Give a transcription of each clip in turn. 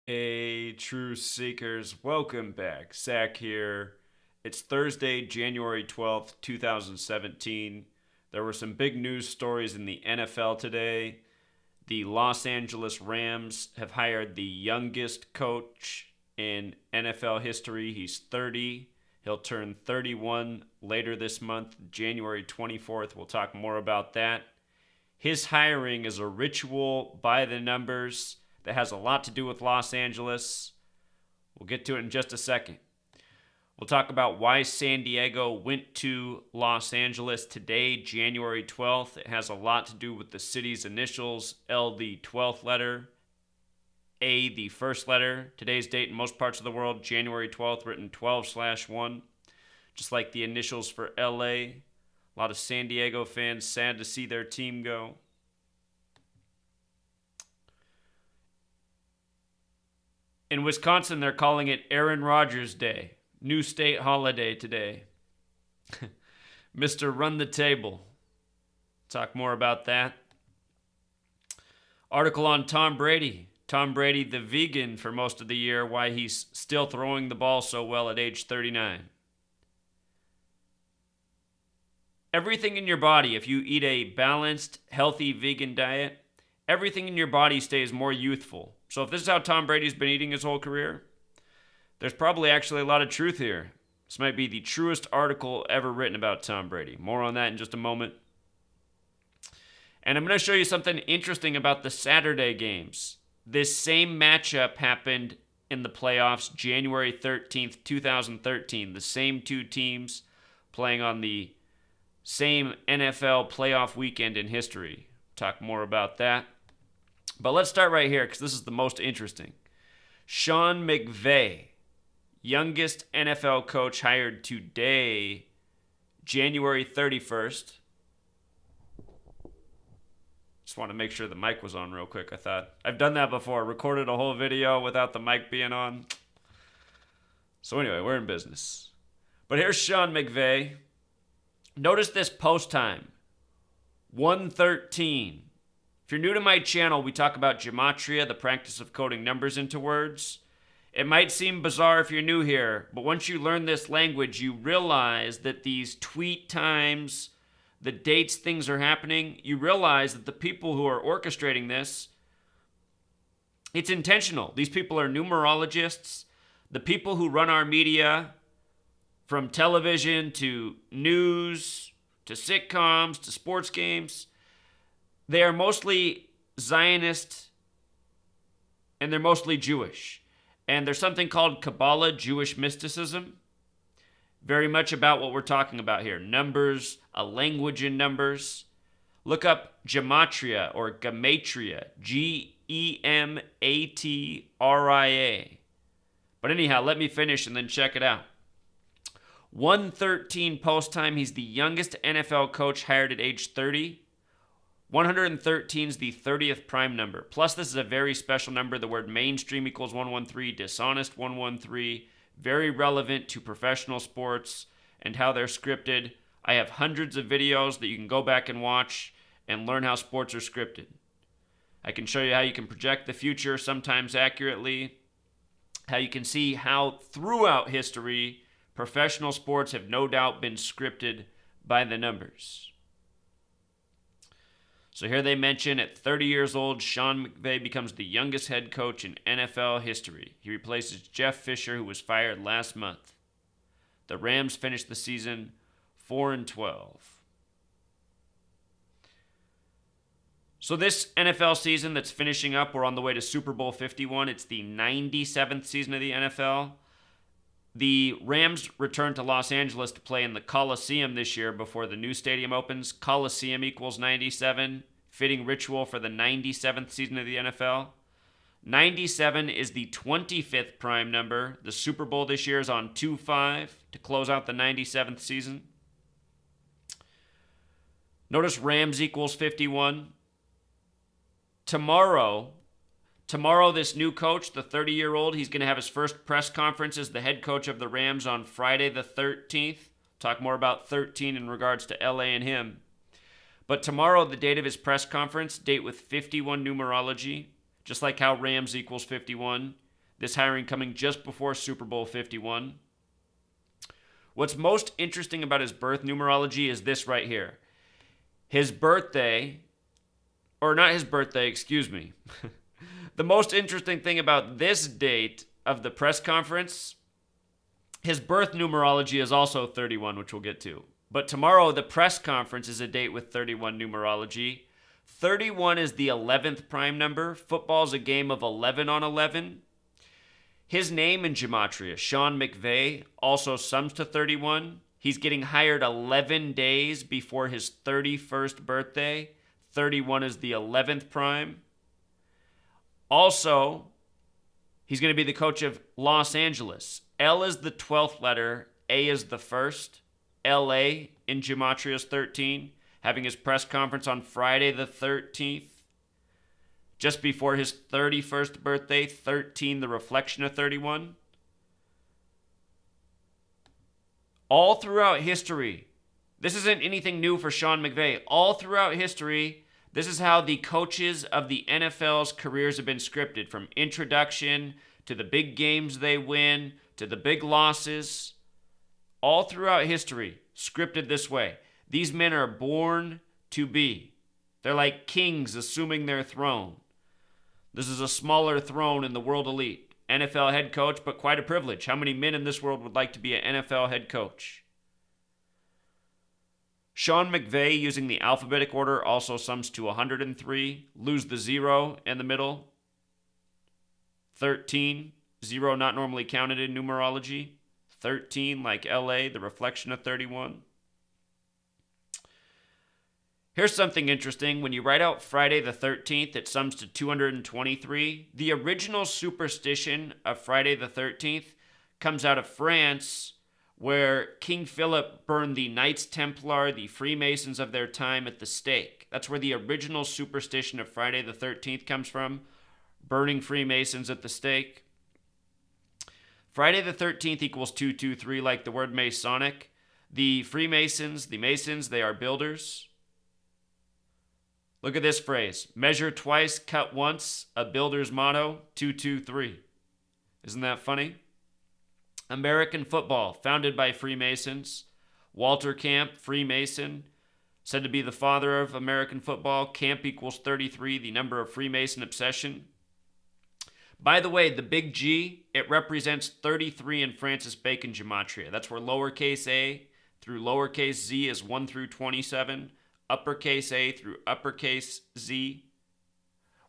Hey, true seekers, welcome back. Zach here. It's Thursday, January 12th, 2017. There were some big news stories in the NFL today. The Los Angeles Rams have hired the youngest coach in NFL history. He's 30. He'll turn 31 later this month, January 24th. We'll talk more about that. His hiring is a ritual by the numbers that has a lot to do with Los Angeles. We'll get to it in just a second. We'll talk about why San Diego went to Los Angeles today, January 12th. It has a lot to do with the city's initials: L, the 12th letter, A, the first letter. Today's date in most parts of the world, January 12th, written 12/1, just like the initials for LA. A lot of San Diego fans sad to see their team go. In Wisconsin, they're calling it Aaron Rodgers Day. New state holiday today. Mr. Run the Table. Talk more about that. Article on Tom Brady. Tom Brady, the vegan for most of the year, why he's still throwing the ball so well at age 39. Everything in your body, if you eat a balanced, healthy vegan diet, everything in your body stays more youthful. So if this is how Tom Brady's been eating his whole career, there's probably actually a lot of truth here. This might be the truest article ever written about Tom Brady. More on that in just a moment. And I'm going to show you something interesting about the Saturday games. This same matchup happened in the playoffs January 13th, 2013. The same two teams playing on the same NFL playoff weekend in history. Talk more about that. But let's start right here because this is the most interesting. Sean McVay, youngest NFL coach hired today, January 31st. Just want to make sure the mic was on real quick. I thought I've done that before. Recorded a whole video without the mic being on. So anyway, we're in business. But here's Sean McVay. Notice this post time. 1:13. If you're new to my channel, we talk about gematria, the practice of coding numbers into words. It might seem bizarre if you're new here, but once you learn this language, you realize that these tweet times, the dates things are happening, you realize that the people who are orchestrating this, it's intentional. These people are numerologists. The people who run our media, from television to news to sitcoms to sports games, they are mostly Zionist and they're mostly Jewish. And there's something called Kabbalah, Jewish mysticism. Very much about what we're talking about here. Numbers, a language in numbers. Look up gematria or gematria. Gematria. But anyhow, let me finish and then check it out. 1:13 post time. He's the youngest NFL coach hired at age 30. 113 is the 30th prime number. Plus, this is a very special number. The word mainstream equals 113, dishonest 113. Very relevant to professional sports and how they're scripted. I have hundreds of videos that you can go back and watch and learn how sports are scripted. I can show you how you can project the future, sometimes accurately. How you can see how throughout history, professional sports have no doubt been scripted by the numbers. So here they mention at 30 years old, Sean McVay becomes the youngest head coach in NFL history. He replaces Jeff Fisher, who was fired last month. The Rams finished the season 4-12. So this NFL season that's finishing up, we're on the way to Super Bowl 51. It's the 97th season of the NFL. The Rams return to Los Angeles to play in the Coliseum this year before the new stadium opens. Coliseum equals 97, fitting ritual for the 97th season of the NFL. 97 is the 25th prime number. The Super Bowl this year is on 2/5 to close out the 97th season. Notice Rams equals 51. Tomorrow, this new coach, the 30-year-old, he's going to have his first press conference as the head coach of the Rams on Friday the 13th. Talk more about 13 in regards to LA and him. But tomorrow, the date of his press conference, date with 51 numerology, just like how Rams equals 51. This hiring coming just before Super Bowl 51. What's most interesting about his birth numerology is this right here. His birthday, or not his birthday, excuse me. The most interesting thing about this date of the press conference, his birth numerology is also 31, which we'll get to. But tomorrow, the press conference is a date with 31 numerology. 31 is the 11th prime number. Football's a game of 11 on 11. His name in gematria, Sean McVay, also sums to 31. He's getting hired 11 days before his 31st birthday. 31 is the 11th prime. Also, he's going to be the coach of Los Angeles. L is the 12th letter. A is the first. LA in gematria is 13. Having his press conference on Friday the 13th. Just before his 31st birthday, 13, the reflection of 31. All throughout history, this isn't anything new for Sean McVay. All throughout history, this is how the coaches of the NFL's careers have been scripted, from introduction to the big games they win to the big losses. All throughout history, scripted this way. These men are born to be. They're like kings assuming their throne. This is a smaller throne in the world elite. NFL head coach, but quite a privilege. How many men in this world would like to be an NFL head coach? Sean McVay, using the alphabetic order, also sums to 103. Lose the 0 in the middle. 13. 0 not normally counted in numerology. 13, like LA, the reflection of 31. Here's something interesting. When you write out Friday the 13th, it sums to 223. The original superstition of Friday the 13th comes out of France, where King Philip burned the Knights Templar, the Freemasons of their time, at the stake. That's where the original superstition of Friday the 13th comes from, burning Freemasons at the stake. Friday the 13th equals 223, like the word Masonic. The Freemasons, the Masons, they are builders. Look at this phrase. Measure twice, cut once, a builder's motto, 223. Isn't that funny? American football, founded by Freemasons. Walter Camp, Freemason, said to be the father of American football. Camp equals 33, the number of Freemason obsession. By the way, the big G, it represents 33 in Francis Bacon gematria. That's where lowercase a through lowercase z is 1 through 27. Uppercase a through uppercase z.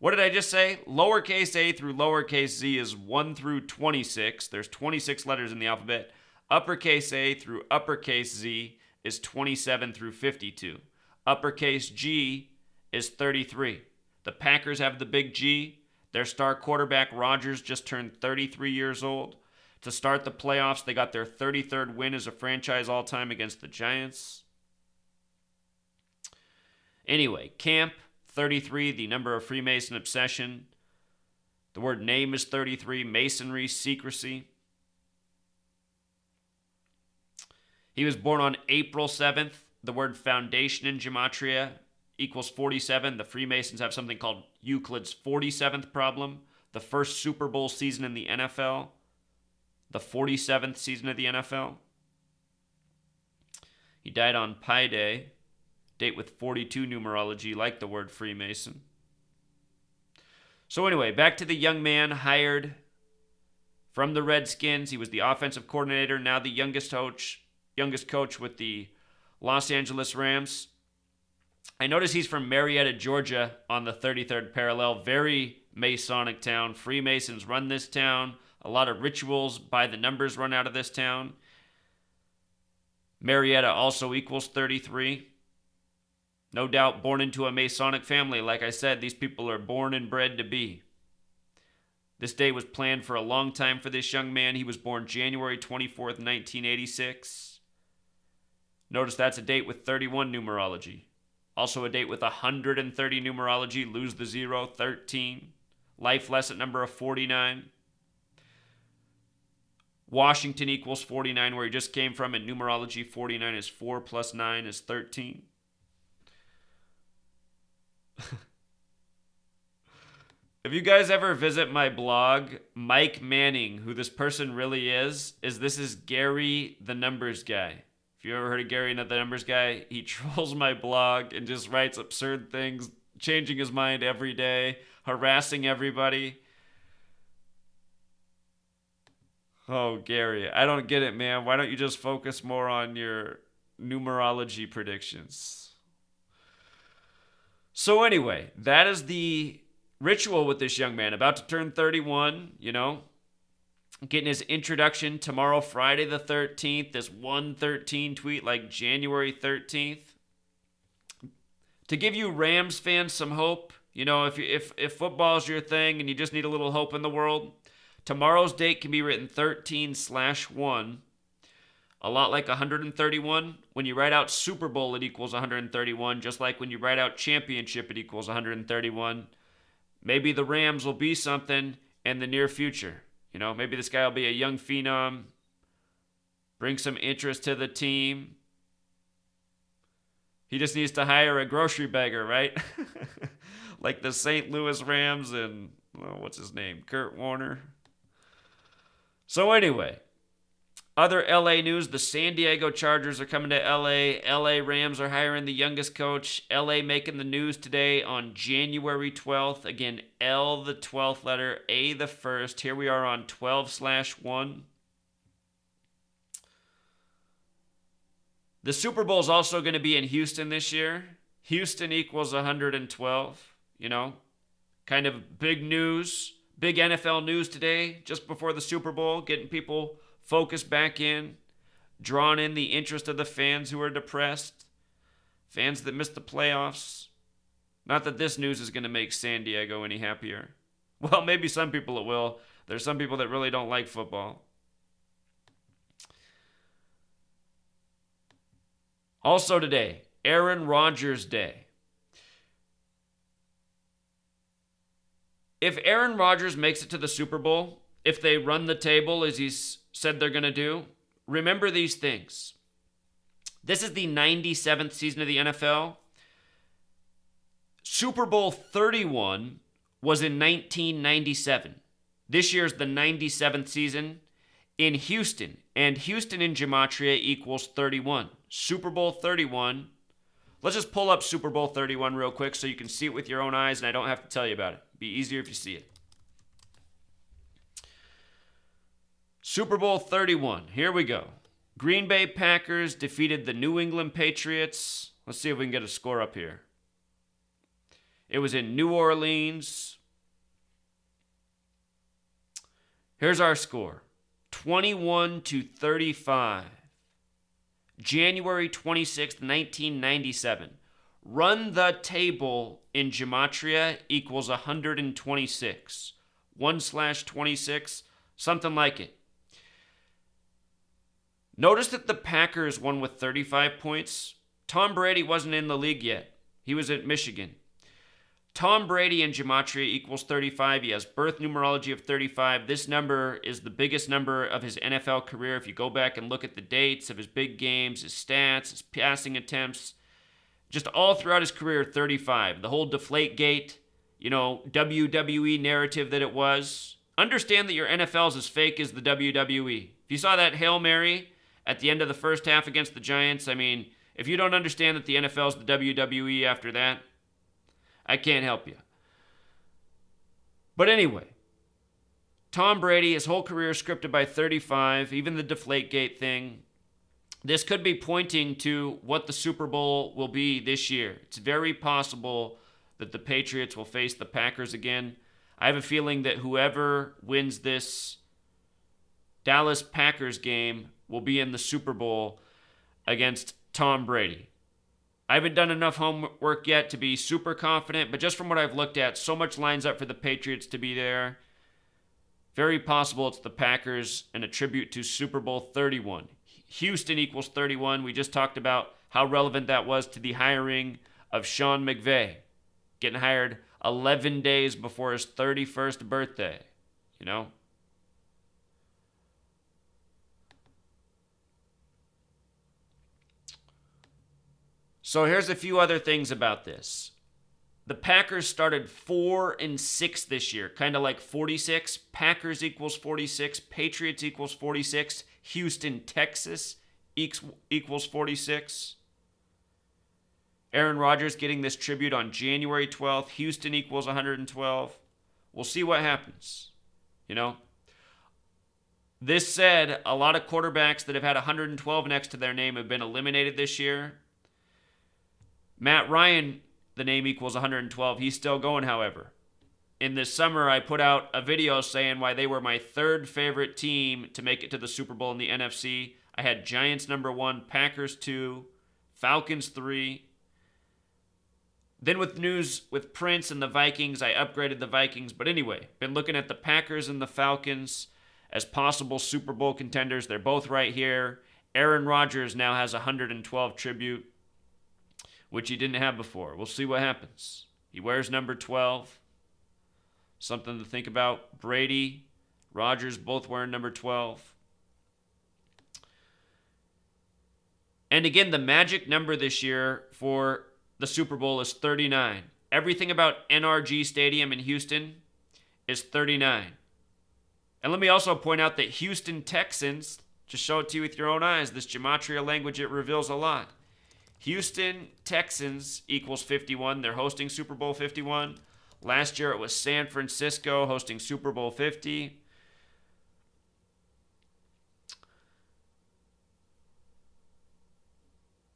What did I just say? Lowercase a through lowercase z is 1 through 26. There's 26 letters in the alphabet. Uppercase a through uppercase z is 27 through 52. Uppercase G is 33. The Packers have the big G. Their star quarterback, Rodgers, just turned 33 years old. To start the playoffs, they got their 33rd win as a franchise all-time against the Giants. Anyway, Camp, 33, the number of Freemason obsession. The word name is 33, masonry, secrecy. He was born on April 7th. The word foundation in gematria equals 47. The Freemasons have something called Euclid's 47th problem. The first Super Bowl season in the NFL. The 47th season of the NFL. He died on Pi Day. Date with 42 numerology, like the word Freemason. So anyway, back to the young man hired from the Redskins. He was the offensive coordinator, now the youngest coach with the Los Angeles Rams. I notice he's from Marietta, Georgia on the 33rd parallel. Very Masonic town. Freemasons run this town. A lot of rituals by the numbers run out of this town. Marietta also equals 33. No doubt born into a Masonic family. Like I said, these people are born and bred to be. This day was planned for a long time for this young man. He was born January 24th, 1986. Notice that's a date with 31 numerology. Also a date with 130 numerology. Lose the 0, 13. Life lesson number of 49. Washington equals 49, where he just came from. In numerology, 49 is 4 plus 9 is 13. If you guys ever visit my blog, Mike Manning, who this person really is this is Gary the Numbers Guy. If you ever heard of Gary the Numbers Guy, he trolls my blog and just writes absurd things, changing his mind every day, harassing everybody. Oh, Gary, I don't get it, man. Why don't you just focus more on your numerology predictions? So anyway, that is the ritual with this young man, about to turn 31, getting his introduction tomorrow, Friday the 13th, this 113 tweet like January 13th. To give you Rams fans some hope, if football's your thing and you just need a little hope in the world, tomorrow's date can be written 13/1. A lot like 131. When you write out Super Bowl, it equals 131. Just like when you write out championship, it equals 131. Maybe the Rams will be something in the near future. Maybe this guy will be a young phenom, bring some interest to the team. He just needs to hire a grocery bagger, right? Like the St. Louis Rams and, what's his name? Kurt Warner. So anyway, other LA news, the San Diego Chargers are coming to LA. LA Rams are hiring the youngest coach. LA making the news today on January 12th. Again, L the 12th letter, A the 1st. Here we are on 12/1. The Super Bowl is also going to be in Houston this year. Houston equals 112, kind of big news, big NFL news today, just before the Super Bowl, getting people focused back in, drawing in the interest of the fans who are depressed, fans that missed the playoffs. Not that this news is going to make San Diego any happier. Well, maybe some people it will. There's some people that really don't like football. Also today, Aaron Rodgers Day. If Aaron Rodgers makes it to the Super Bowl, if they run the table as he's said they're going to do, remember these things. This is the 97th season of the NFL. Super Bowl 31 was in 1997. This year's the 97th season in Houston. And Houston in Gematria equals 31. Super Bowl 31. Let's just pull up Super Bowl 31 real quick so you can see it with your own eyes and I don't have to tell you about it. It'd be easier if you see it. Super Bowl 31. Here we go. Green Bay Packers defeated the New England Patriots. Let's see if we can get a score up here. It was in New Orleans. Here's our score. 21-35. January 26th, 1997. Run the table in Gematria equals 126. 1/26, something like it. Notice that the Packers won with 35 points. Tom Brady wasn't in the league yet. He was at Michigan. Tom Brady in Gematria equals 35. He has birth numerology of 35. This number is the biggest number of his NFL career. If you go back and look at the dates of his big games, his stats, his passing attempts, just all throughout his career, 35. The whole Deflategate, WWE narrative that it was. Understand that your NFL is as fake as the WWE. If you saw that Hail Mary at the end of the first half against the Giants, if you don't understand that the NFL is the WWE after that, I can't help you. But anyway, Tom Brady, his whole career scripted by 35, even the Deflategate thing. This could be pointing to what the Super Bowl will be this year. It's very possible that the Patriots will face the Packers again. I have a feeling that whoever wins this Dallas Packers game will be in the Super Bowl against Tom Brady. I haven't done enough homework yet to be super confident, but just from what I've looked at, so much lines up for the Patriots to be there. Very possible it's the Packers and a tribute to Super Bowl 31. Houston equals 31. We just talked about how relevant that was to the hiring of Sean McVay. Getting hired 11 days before his 31st birthday, So here's a few other things about this. The Packers started 4-6 this year, kind of like 46. Packers equals 46. Patriots equals 46. Houston, Texas equals 46. Aaron Rodgers getting this tribute on January 12th. Houston equals 112. We'll see what happens. This said, a lot of quarterbacks that have had 112 next to their name have been eliminated this year. Matt Ryan, the name equals 112. He's still going, however. In this summer, I put out a video saying why they were my third favorite team to make it to the Super Bowl in the NFC. I had Giants number 1, Packers 2, Falcons 3. Then with news with Prince and the Vikings, I upgraded the Vikings. But anyway, been looking at the Packers and the Falcons as possible Super Bowl contenders. They're both right here. Aaron Rodgers now has 112 tribute, which he didn't have before. We'll see what happens. He wears number 12. Something to think about. Brady, Rodgers, both wearing number 12. And again, the magic number this year for the Super Bowl is 39. Everything about NRG Stadium in Houston is 39. And let me also point out that Houston Texans, just show it to you with your own eyes, this gematria language, it reveals a lot. Houston Texans equals 51. They're hosting Super Bowl 51. Last year it was San Francisco hosting Super Bowl 50.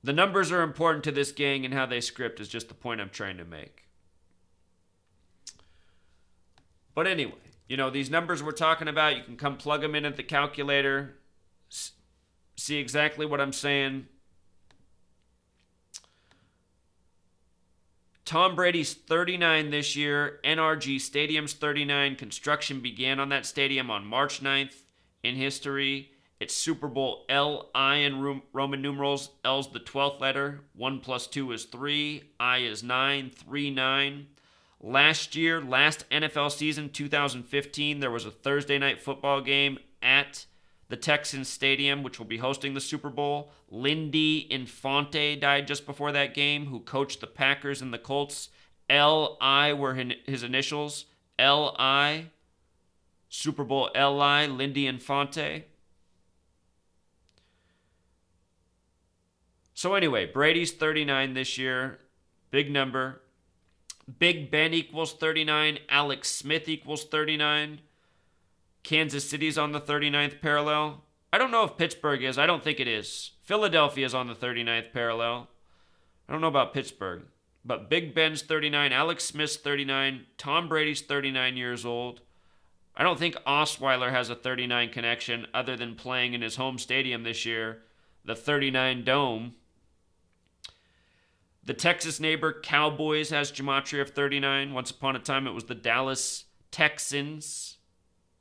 The numbers are important to this gang, and how they script is just the point I'm trying to make. But anyway, these numbers we're talking about, you can come plug them in at the calculator, see exactly what I'm saying. Tom Brady's 39 this year. NRG Stadium's 39. Construction began on that stadium on March 9th in history. It's Super Bowl L-I in Roman numerals. L's the 12th letter. 1 plus 2 is 3. I is 9. 3-9. Last year, last NFL season, 2015, there was a Thursday night football game at the Texans Stadium, which will be hosting the Super Bowl. Lindy Infante died just before that game, who coached the Packers and the Colts. L-I were his initials. L-I, Super Bowl L-I, Lindy Infante. So anyway, Brady's 39 this year. Big number. Big Ben equals 39. Alex Smith equals 39. Kansas City's on the 39th parallel. I don't know if Pittsburgh is. I don't think it is. Philadelphia is on the 39th parallel. I don't know about Pittsburgh. But Big Ben's 39. Alex Smith's 39. Tom Brady's 39 years old. I don't think Osweiler has a 39 connection other than playing in his home stadium this year, the 39 Dome. The Texas neighbor Cowboys has gematria of 39. Once upon a time, it was the Dallas Texans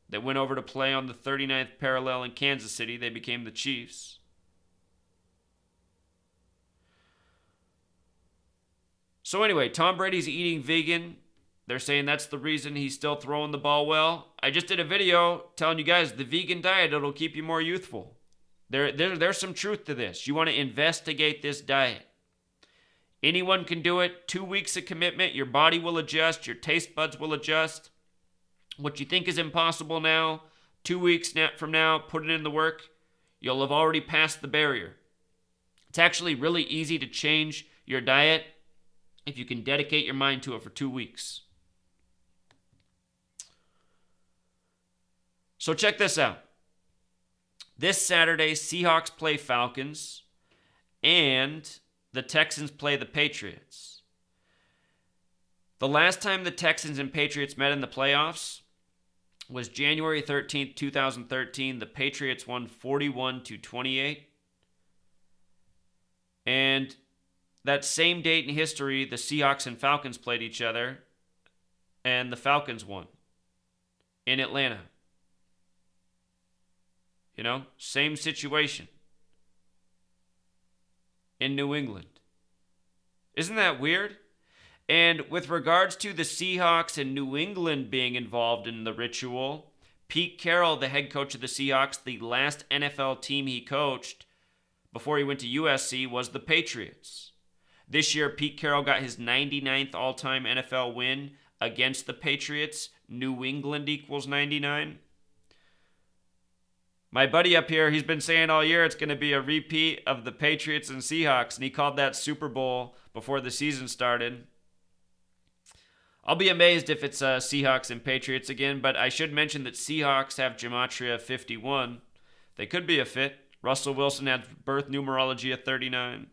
that went over to play on the 39th parallel in Kansas City. They became the Chiefs. So anyway, Tom Brady's eating vegan. They're saying that's the reason he's still throwing the ball well. I just did a video telling you guys the vegan diet, it'll keep you more youthful. There's some truth to this. You want to investigate this diet. Anyone can do it. 2 weeks of commitment, your body will adjust, your taste buds will adjust. What you think is impossible now, 2 weeks from now, put it in the work, you'll have already passed the barrier. It's actually really easy to change your diet if you can dedicate your mind to it for 2 weeks. So check this out. This Saturday, Seahawks play Falcons, and the Texans play the Patriots. The last time the Texans and Patriots met in the playoffs was January 13th, 2013. The Patriots won 41-28. And that same date in history, the Seahawks and Falcons played each other, and the Falcons won in Atlanta. Same situation in New England. Isn't that weird? And with regards to the Seahawks and New England being involved in the ritual, Pete Carroll, the head coach of the Seahawks, the last NFL team he coached before he went to USC was the Patriots. This year, Pete Carroll got his 99th all-time NFL win against the Patriots. New England equals 99. My buddy up here, he's been saying all year it's going to be a repeat of the Patriots and Seahawks, and he called that Super Bowl before the season started. I'll be amazed if it's Seahawks and Patriots again, but I should mention that Seahawks have Gematria 51. They could be a fit. Russell Wilson has birth numerology of 39.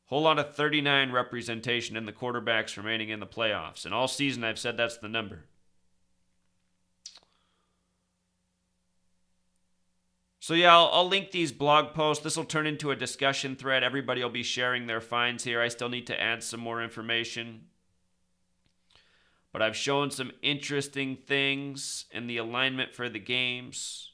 Whole lot of 39 representation in the quarterbacks remaining in the playoffs. And all season I've said that's the number. So yeah, I'll link these blog posts. This will turn into a discussion thread. Everybody will be sharing their finds here. I still need to add some more information. But I've shown some interesting things in the alignment for the games.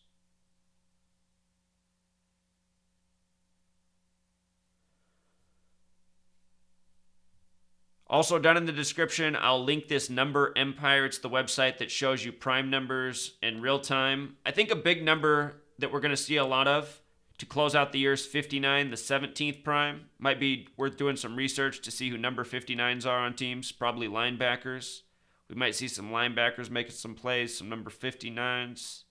Also, down in the description, I'll link this Number Empire. It's the website that shows you prime numbers in real time. I think a big number that we're going to see a lot of to close out the year is 59, the 17th prime. Might be worth doing some research to see who number 59s are on teams. Probably linebackers. We might see some linebackers making some plays, some number 59s.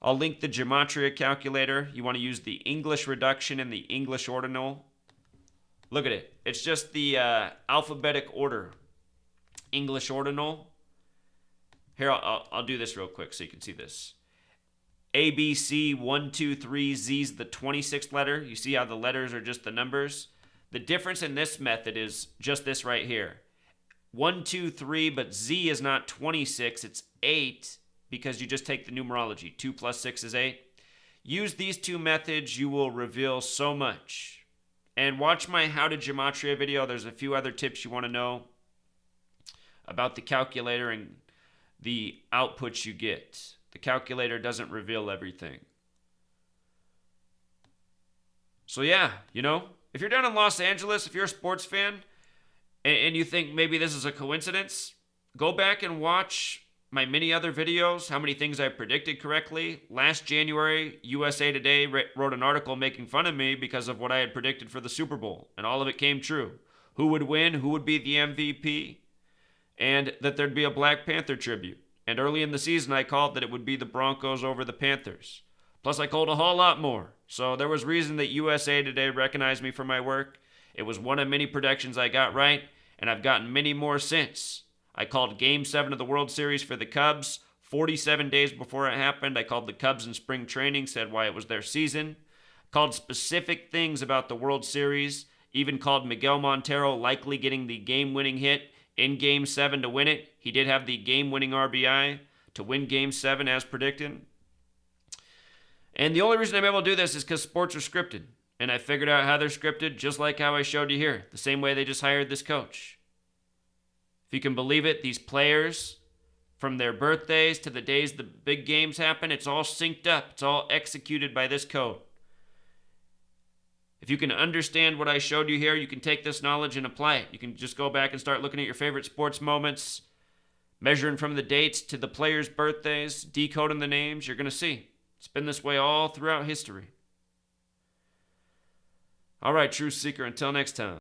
I'll link the Gematria calculator. You want to use the English reduction and the English ordinal. Look at it. It's just the alphabetic order. English ordinal. Here, I'll do this real quick so you can see this. A, B, C, 1, 2, 3, Z's the 26th letter. You see how the letters are just the numbers? The difference in this method is just this right here. 1, 2, 3, but Z is not 26, it's 8 because you just take the numerology. 2 plus 6 is 8. Use these two methods, you will reveal so much. And watch my How to Gematria video. There's a few other tips you want to know about the calculator and the outputs you get. The calculator doesn't reveal everything. So yeah, if you're down in Los Angeles, if you're a sports fan, and you think maybe this is a coincidence, go back and watch my many other videos, how many things I predicted correctly. Last January, USA Today wrote an article making fun of me because of what I had predicted for the Super Bowl, and all of it came true. Who would win, who would be the MVP, and that there'd be a Black Panther tribute. And early in the season, I called that it would be the Broncos over the Panthers. Plus, I called a whole lot more. So there was reason that USA Today recognized me for my work. It was one of many predictions I got right, and I've gotten many more since. I called Game 7 of the World Series for the Cubs 47 days before it happened. I called the Cubs in spring training, said why it was their season. Called specific things about the World Series. Even called Miguel Montero likely getting the game-winning hit in Game 7 to win it. He did have the game-winning RBI to win Game 7 as predicted. And the only reason I'm able to do this is because sports are scripted. And I figured out how they're scripted just like how I showed you here. The same way they just hired this coach. If you can believe it, these players, from their birthdays to the days the big games happen, it's all synced up. It's all executed by this code. If you can understand what I showed you here, you can take this knowledge and apply it. You can just go back and start looking at your favorite sports moments, measuring from the dates to the players' birthdays, decoding the names. You're going to see. It's been this way all throughout history. All right, Truth Seeker, until next time.